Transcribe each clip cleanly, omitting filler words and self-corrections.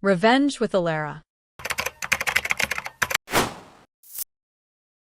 Revenge with Alara.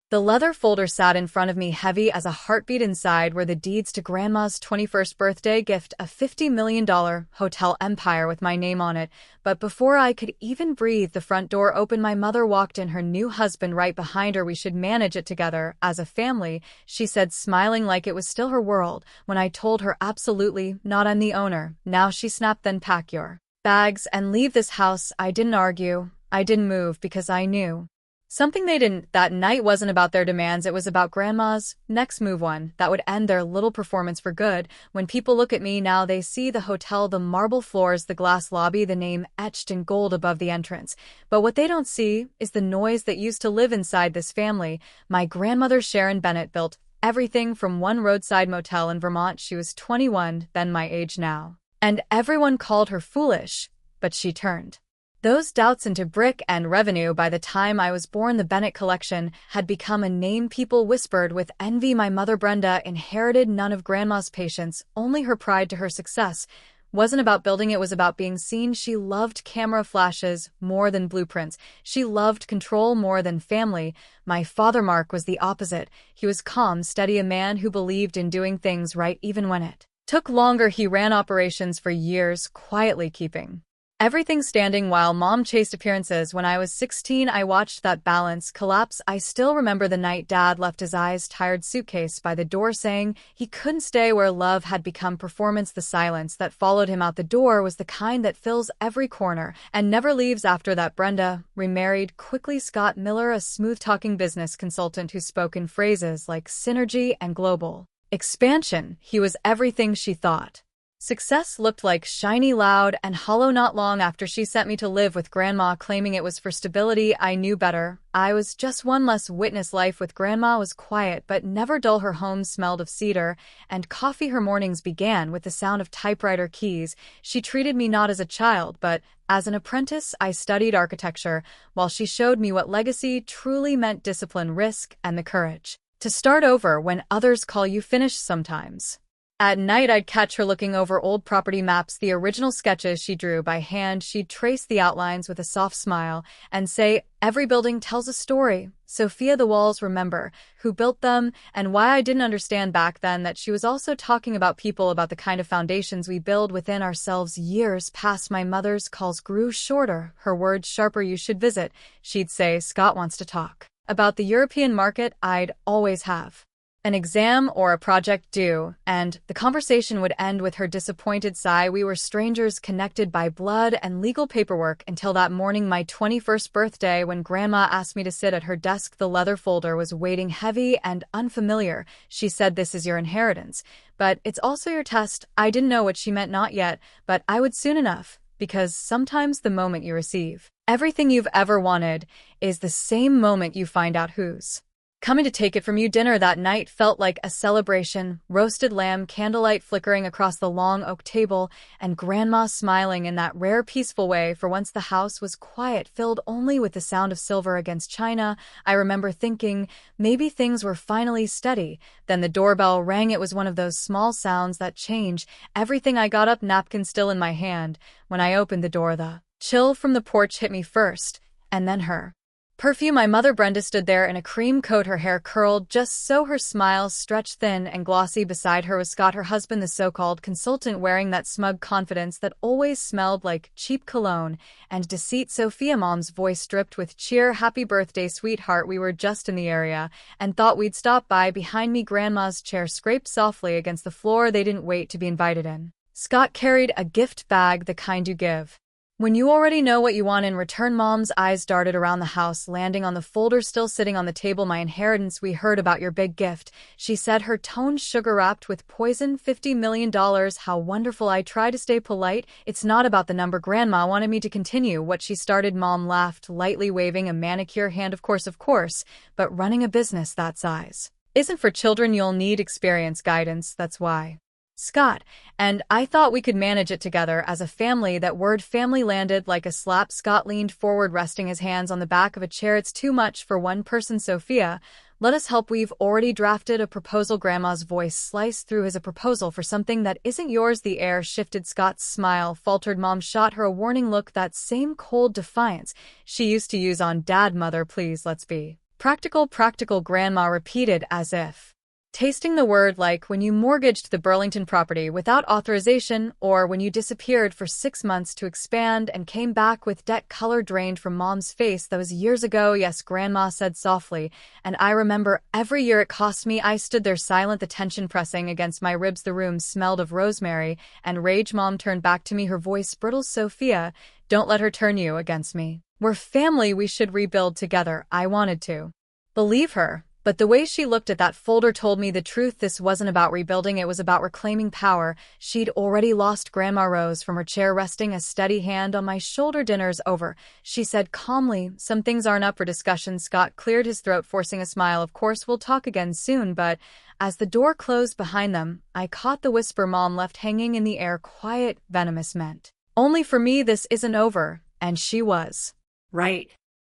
The leather folder sat in front of me heavy as a heartbeat. Inside were the deeds to Grandma's 21st birthday gift, a $50 million hotel empire with my name on it. But before I could even breathe, the front door opened. My mother walked in, her new husband right behind her. "We should manage it together, as a family," she said, smiling like it was still her world. When I told her, "Absolutely not, I'm the owner now," she snapped, "Then pack your bags and leave this house." I didn't argue. I didn't move because I knew something they didn't. That night wasn't about their demands, it was about Grandma's next move, one that would end their little performance for good. When people look at me now, they see the hotel, the marble floors, the glass lobby, the name etched in gold above the entrance. But what they don't see is the noise that used to live inside this family. My grandmother, Sharon Bennett, built everything from one roadside motel in Vermont. She was 21, then my age now. And everyone called her foolish, but she turned those doubts into brick and revenue. By the time I was born, the Bennett collection had become a name people whispered with envy. My mother, Brenda, inherited none of Grandma's patience, only her pride. To her, success wasn't about building, it was about being seen. She loved camera flashes more than blueprints. She loved control more than family. My father, Mark, was the opposite. He was calm, steady, a man who believed in doing things right even when it took longer. He ran operations for years, quietly keeping everything standing while Mom chased appearances. When I was 16, I watched that balance collapse. I still remember the night Dad left his eyes tired suitcase by the door, saying he couldn't stay where love had become performance. The silence that followed him out the door was the kind that fills every corner and never leaves. After that, Brenda remarried quickly. Scott Miller, a smooth-talking business consultant who spoke in phrases like synergy and global expansion. He was everything she thought success looked like: shiny, loud, and hollow. Not long after she sent me to live with Grandma, claiming it was for stability. I knew better. I was just one less witness. Life with Grandma was quiet but never dull. Her home smelled of cedar and coffee. Her mornings began with the sound of typewriter keys. She treated me not as a child, but as an apprentice. I studied architecture while she showed me what legacy truly meant: discipline, risk, and the courage to start over when others call you finished. Sometimes at night, I'd catch her looking over old property maps, the original sketches she drew by hand. She'd trace the outlines with a soft smile and say, "Every building tells a story, Sophia. The walls remember who built them." And why I didn't understand back then that she was also talking about people, about the kind of foundations we build within ourselves. Years passed. My mother's calls grew shorter, her words sharper. "You should visit," she'd say. "Scott wants to talk about the European market." I'd always have an exam or a project due, and the conversation would end with her disappointed sigh. We were strangers, connected by blood and legal paperwork, until that morning, my 21st birthday, when Grandma asked me to sit at her desk. The leather folder was waiting, heavy and unfamiliar. She said, "This is your inheritance, but it's also your test." I didn't know what she meant, not yet, but I would soon enough, because sometimes the moment you receive everything you've ever wanted is the same moment you find out who's coming to take it from you. Dinner that night felt like a celebration. Roasted lamb, candlelight flickering across the long oak table, and Grandma smiling in that rare peaceful way. For once the house was quiet, filled only with the sound of silver against china. I remember thinking maybe things were finally steady. Then the doorbell rang. It was one of those small sounds that change everything. I got up, napkin still in my hand. When I opened the door, the chill from the porch hit me first, and then her perfume. My mother, Brenda, stood there in a cream coat, her hair curled just so, her smile stretched thin and glossy. Beside her was Scott, her husband, the so-called consultant, wearing that smug confidence that always smelled like cheap cologne and deceit. Sophia, Mom's voice dripped with cheer. "Happy birthday, sweetheart. We were just in the area and thought we'd stop by." Behind me, Grandma's chair scraped softly against the floor. They didn't wait to be invited in. Scott carried a gift bag, the kind you give when you already know what you want in return. Mom's eyes darted around the house, landing on the folder still sitting on the table. "My inheritance. We heard about your big gift," she said, her tone sugar-wrapped with poison. $50 million. How wonderful." I tried to stay polite. "It's not about the number." Grandma wanted me to continue what she started. Mom laughed, lightly waving a manicure hand. Of course, but running a business that size isn't for children. You'll need experience, guidance. That's why Scott and I thought we could manage it together as a family." That word family landed like a slap. Scott leaned forward, resting his hands on the back of a chair. "It's too much for one person, Sophia. Let us help. We've already drafted a proposal. Grandma's voice sliced through. As a proposal for something that isn't yours. The air shifted. Scott's smile faltered. Mom shot her a warning look, that same cold defiance she used to use on Dad. Mother, please, let's be practical. Practical, Grandma repeated, as if tasting the word, like when you mortgaged the Burlington property without authorization, or when you disappeared for 6 months to expand and came back with debt. Color drained from Mom's face. That was years ago. Yes, Grandma said softly, and I remember every year it cost me. I stood there silent, the tension pressing against my ribs. The room smelled of rosemary and rage. Mom turned back to me, her voice brittle. Sophia, don't let her turn you against me. We're family. We should rebuild together. I wanted to believe her, but the way she looked at that folder told me the truth. This wasn't about rebuilding, it was about reclaiming power she'd already lost. Grandma rose from her chair, resting a steady hand on my shoulder. Dinner's over, she said calmly. Some things aren't up for discussion. Scott cleared his throat, forcing a smile. Of course, we'll talk again soon, but as the door closed behind them, I caught the whisper Mom left hanging in the air. Quiet, venomous, meant only for me. This isn't over, and she was right.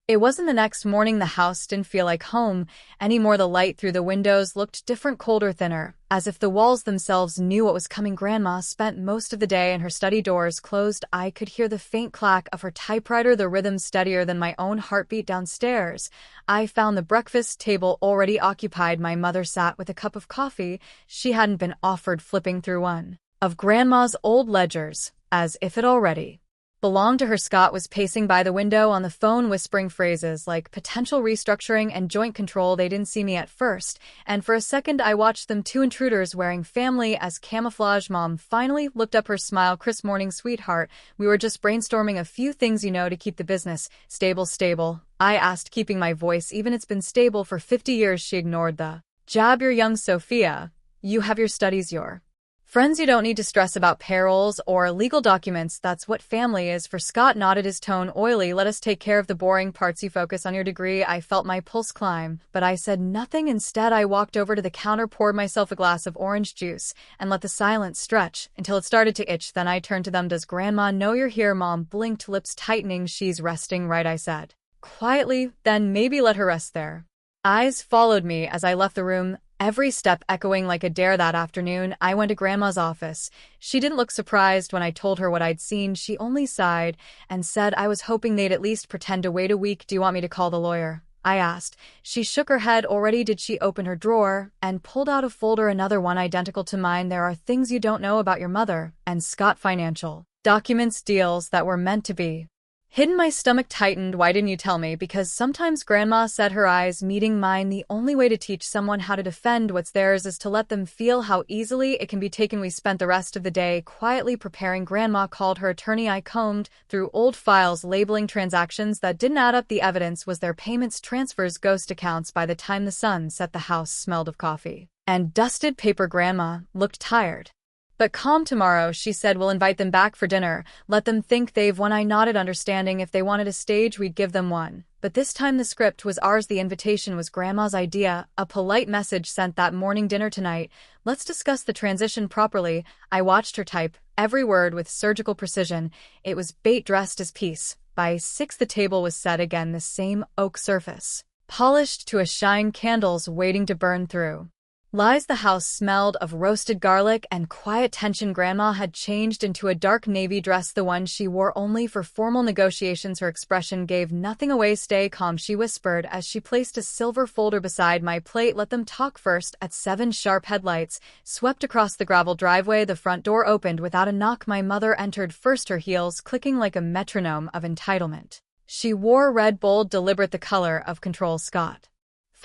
It wasn't. The next morning, the house didn't feel like home anymore. The light through the windows looked different, colder, thinner, as if the walls themselves knew what was coming. Grandma spent most of the day in her study, doors closed. I could hear the faint clack of her typewriter, the rhythm steadier than my own heartbeat. Downstairs, I found the breakfast table already occupied. My mother sat with a cup of coffee she hadn't been offered, flipping through one of Grandma's old ledgers, as if it already belonged to her. Scott was pacing by the window on the phone, whispering phrases like potential restructuring and joint control. They didn't see me at first, and for a second I watched them, two intruders wearing family as camouflage. Mom finally looked up, her smile crisp. Morning, sweetheart. We were just brainstorming a few things, to keep the business stable. Stable? I asked, keeping my voice even. It's been stable for 50 years. She ignored the jab. You're young, Sophia. You have your studies, your friends. You don't need to stress about payrolls or legal documents. That's what family is for. Scott nodded, his tone oily. Let us take care of the boring parts. You focus on your degree. I felt my pulse climb, but I said nothing. Instead, I walked over to the counter, poured myself a glass of orange juice, and let the silence stretch until it started to itch. Then I turned to them. Does Grandma know you're here? Mom blinked, lips tightening. She's resting, right? I said quietly. Then maybe let her rest there. Eyes followed me as I left the room, every step echoing like a dare. That afternoon, I went to Grandma's office. She didn't look surprised when I told her what I'd seen. She only sighed and said, I was hoping they'd at least pretend to wait a week. Do you want me to call the lawyer? I asked. She shook her head. Already did. She opened her drawer and pulled out a folder, another one identical to mine. There are things you don't know about your mother and Scott, financial documents, deals that were meant to be hidden. My stomach tightened. Why didn't you tell me? Because sometimes, Grandma said, her eyes meeting mine, the only way to teach someone how to defend what's theirs is to let them feel how easily it can be taken. We spent the rest of the day quietly preparing. Grandma called her attorney. I combed through old files, labeling transactions that didn't add up. The evidence was their payments, transfers, ghost accounts. By the time the sun set, the house smelled of coffee and dusted paper. Grandma looked tired but calm. Tomorrow, she said, we'll invite them back for dinner. Let them think they've won. I nodded, understanding. If they wanted a stage, we'd give them one. But this time the script was ours. The invitation was Grandma's idea, a polite message sent that morning. Dinner tonight. Let's discuss the transition properly. I watched her type every word with surgical precision. It was bait dressed as peace. By 6, the table was set again, the same oak surface, polished to a shine, candles waiting to burn through. Lies. The house smelled of roasted garlic and quiet tension. Grandma had changed into a dark navy dress, the one she wore only for formal negotiations. Her expression gave nothing away. Stay calm, she whispered as she placed a silver folder beside my plate. Let them talk first. At 7 sharp, headlights swept across the gravel driveway. The front door opened without a knock. My mother entered first, her heels clicking like a metronome of entitlement. She wore red, bold, deliberate, the color of control. Scott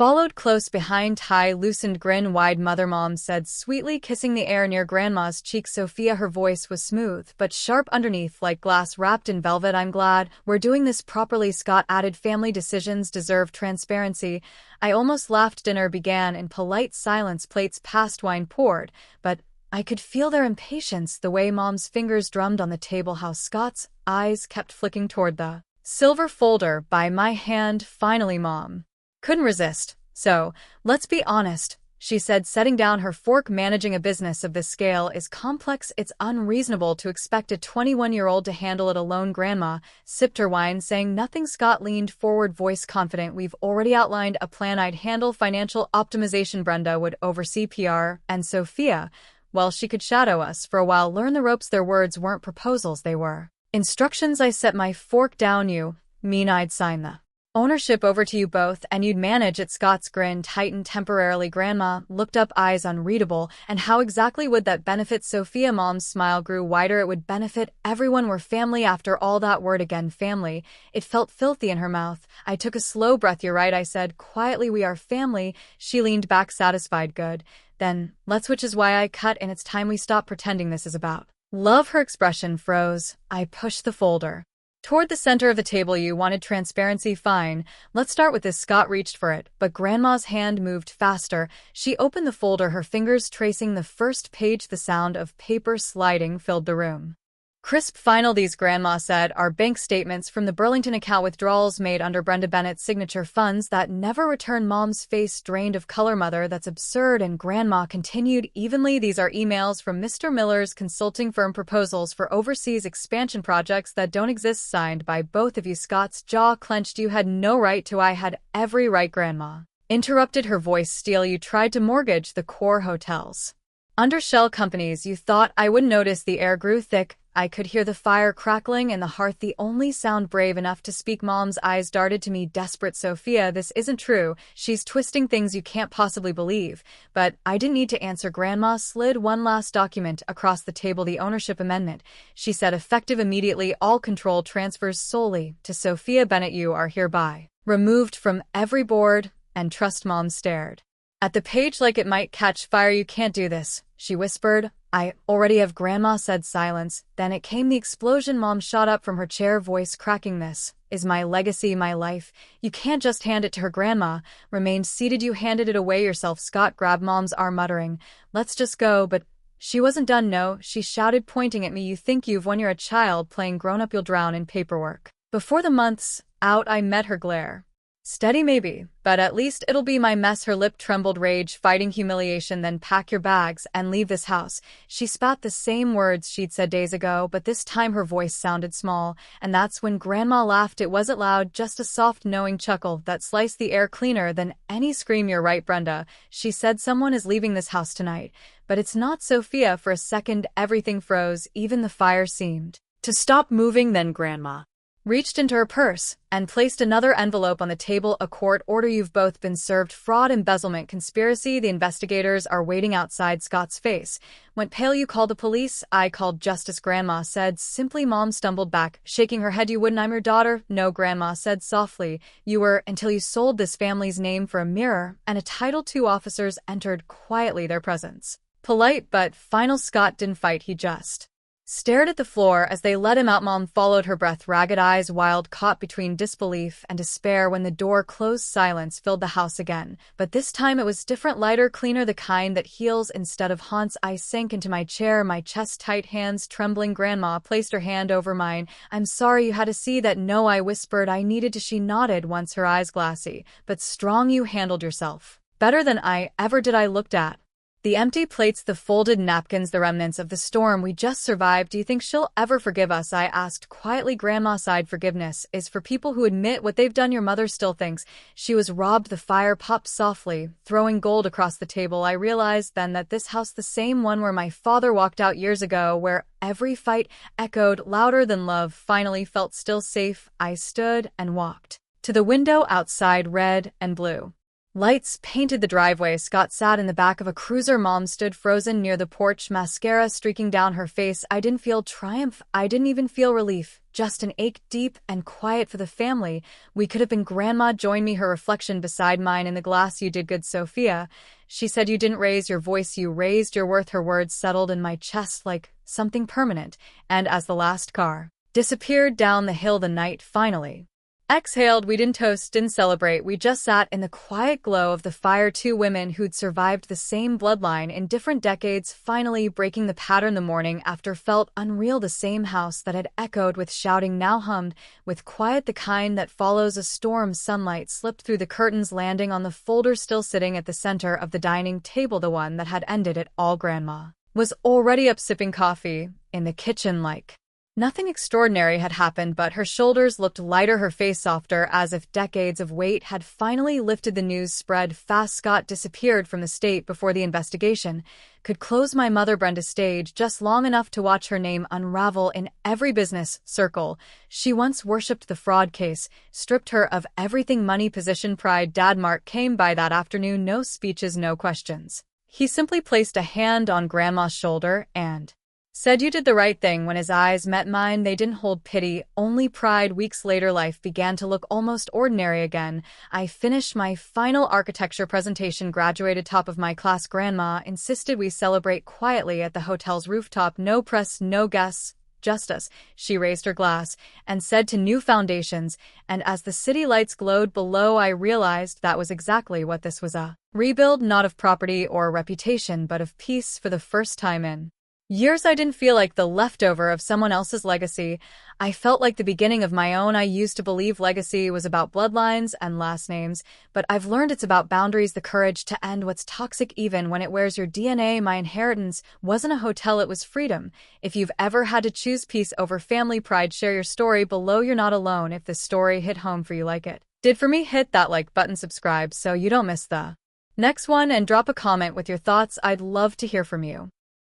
followed close behind, tie loosened, grin wide. Mom said sweetly, kissing the air near Grandma's cheek. Sophia, her voice was smooth but sharp underneath, like glass wrapped in velvet. I'm glad we're doing this properly, Scott added. Family decisions deserve transparency. I almost laughed. Dinner began in polite silence. Plates passed, wine poured, but I could feel their impatience, the way Mom's fingers drummed on the table, how Scott's eyes kept flicking toward the silver folder by my hand. Finally, Mom couldn't resist. So, let's be honest, she said, setting down her fork. Managing a business of this scale is complex. It's unreasonable to expect a 21-year-old to handle it alone. Grandma sipped her wine, saying nothing. Scott leaned forward, voice confident. We've already outlined a plan. I'd handle financial optimization. Brenda would oversee PR, and Sophia, well, she could shadow us for a while, learn the ropes. Their words weren't proposals, they were instructions. I set my fork down. You mean I'd sign the ownership over to you both, and you'd manage it? Scott's grin tightened temporarily. Grandma looked up, eyes unreadable. And how exactly would that benefit Sophia? Mom's smile grew wider. It would benefit everyone. We're family after all. That word again, family. It felt filthy in her mouth. I took a slow breath. You're right, I said quietly. We are family. She leaned back, satisfied. Good. Then let's, which is why I cut, and it's time we stop pretending this is about love. Her expression froze. I pushed the folder toward the center of the table. You wanted transparency? Fine. Let's start with this. Scott reached for it, but Grandma's hand moved faster. She opened the folder, her fingers tracing the first page. The sound of paper sliding filled the room. Crisp final. These, Grandma said, are bank statements from the Burlington account, withdrawals made under Brenda Bennett's signature, funds that never returned. Mom's face drained of color. Mother, that's absurd. And Grandma continued evenly. These are emails from Mr. Miller's consulting firm, proposals for overseas expansion projects that don't exist, signed by both of you. Scott's jaw clenched. You had no right to. I had every right. Grandma interrupted, her voice steel. You tried to mortgage the core hotels under shell companies. You thought I wouldn't notice. The air grew thick. I could hear the fire crackling in the hearth, the only sound brave enough to speak. Mom's eyes darted to me, desperate. Sophia, this isn't true. She's twisting things you can't possibly believe. But I didn't need to answer. Grandma slid one last document across the table, the ownership amendment. She said, effective immediately, all control transfers solely to Sophia Bennett. You are hereby removed from every board and trust. Mom stared at the page like it might catch fire. You can't do this, she whispered. I already have. Grandma said. Silence. Then it came, the explosion. Mom shot up from her chair, voice cracking. This is my legacy, my life. You can't just hand it to her. Grandma remained seated. You handed it away yourself. Scott grabbed Mom's arm, muttering, let's just go. But she wasn't done. No, she shouted, pointing at me. You think you've won? You're a child playing grown-up. You'll drown in paperwork before the month's out. I met her glare. Steady maybe, but at least it'll be my mess. Her lip trembled, rage fighting humiliation. Then pack your bags and leave this house. She spat the same words she'd said days ago, but this time her voice sounded small, and that's when Grandma laughed. It wasn't loud, just a soft, knowing chuckle that sliced the air cleaner than any scream. You're right, Brenda, she said. Someone is leaving this house tonight, but it's not Sophia. For a second, everything froze, even the fire seemed to stop moving. Then Grandma reached into her purse and placed another envelope on the table. A court order. You've both been served. Fraud, embezzlement, conspiracy. The investigators are waiting outside. Scott's face went pale. You called the police? I called justice, Grandma said simply. Mom stumbled back, shaking her head. You wouldn't. I'm your daughter. No, Grandma said softly. You were, until you sold this family's name for a mirror and a title. Two officers entered quietly, their presence polite but final. Scott didn't fight. He just stared at the floor as they let him out. Mom followed, her breath ragged, eyes wild, caught between disbelief and despair. When the door closed, silence filled the house again, but this time it was different, lighter, cleaner, the kind that heals instead of haunts. I sank into my chair, my chest tight, hands trembling. Grandma placed her hand over mine. I'm sorry you had to see that. No, I whispered. I needed to. She nodded once, her eyes glassy but strong. You handled yourself better than I ever did. I looked at the empty plates, the folded napkins, the remnants of the storm we just survived. Do you think she'll ever forgive us? I asked quietly. Grandma sighed. Forgiveness is for people who admit what they've done. Your mother still thinks she was robbed. The fire popped softly, throwing gold across the table. I realized then that this house, the same one where my father walked out years ago, where every fight echoed louder than love, finally felt still, safe. I stood and walked to the window outside. Red and blue lights painted the driveway. Scott sat in the back of a cruiser. Mom stood frozen near the porch, mascara streaking down her face. I didn't feel triumph. I didn't even feel relief. Just an ache, deep and quiet, for the family we could have been. Grandma joined me, her reflection beside mine in the glass. You did good, Sophia, she said. You didn't raise your voice. You raised your worth. Her words settled in my chest like something permanent. And as the last car disappeared down the hill, the night finally Exhaled, we didn't toast, didn't celebrate, we just sat in the quiet glow of the fire, two women who'd survived the same bloodline in different decades, finally breaking the pattern the morning after felt unreal. The same house that had echoed with shouting now hummed with quiet, the kind that follows a storm. Sunlight slipped through the curtains, landing on the folder still sitting at the center of the dining table, the one that had ended it all. Grandma was already up sipping coffee in the kitchen like nothing extraordinary had happened, but her shoulders looked lighter, her face softer, as if decades of weight had finally lifted. The news spread fast. Scott disappeared from the state before the investigation could close. My mother Brenda stayed just long enough to watch her name unravel in every business circle she once worshipped. The fraud case stripped her of everything: money, position, pride. Dad Mark came by that afternoon, no speeches, no questions. He simply placed a hand on Grandma's shoulder and said, "You did the right thing." When his eyes met mine, they didn't hold pity, only pride. Weeks later, life began to look almost ordinary again. I finished my final architecture presentation, graduated top of my class. Grandma insisted we celebrate quietly at the hotel's rooftop. No press, no guests, just us. She raised her glass and said, "To new foundations." And as the city lights glowed below, I realized that was exactly what this was: a rebuild, not of property or reputation, but of peace. For the first time in years, I didn't feel like the leftover of someone else's legacy. I felt like the beginning of my own. I used to believe legacy was about bloodlines and last names, but I've learned it's about boundaries, the courage to end what's toxic even when it wears your DNA. My inheritance wasn't a hotel, it was freedom. If you've ever had to choose peace over family pride, share your story below. You're not alone. If this story hit home for you like it did for me, hit that like button, subscribe so you don't miss the next one, and drop a comment with your thoughts. I'd love to hear from you.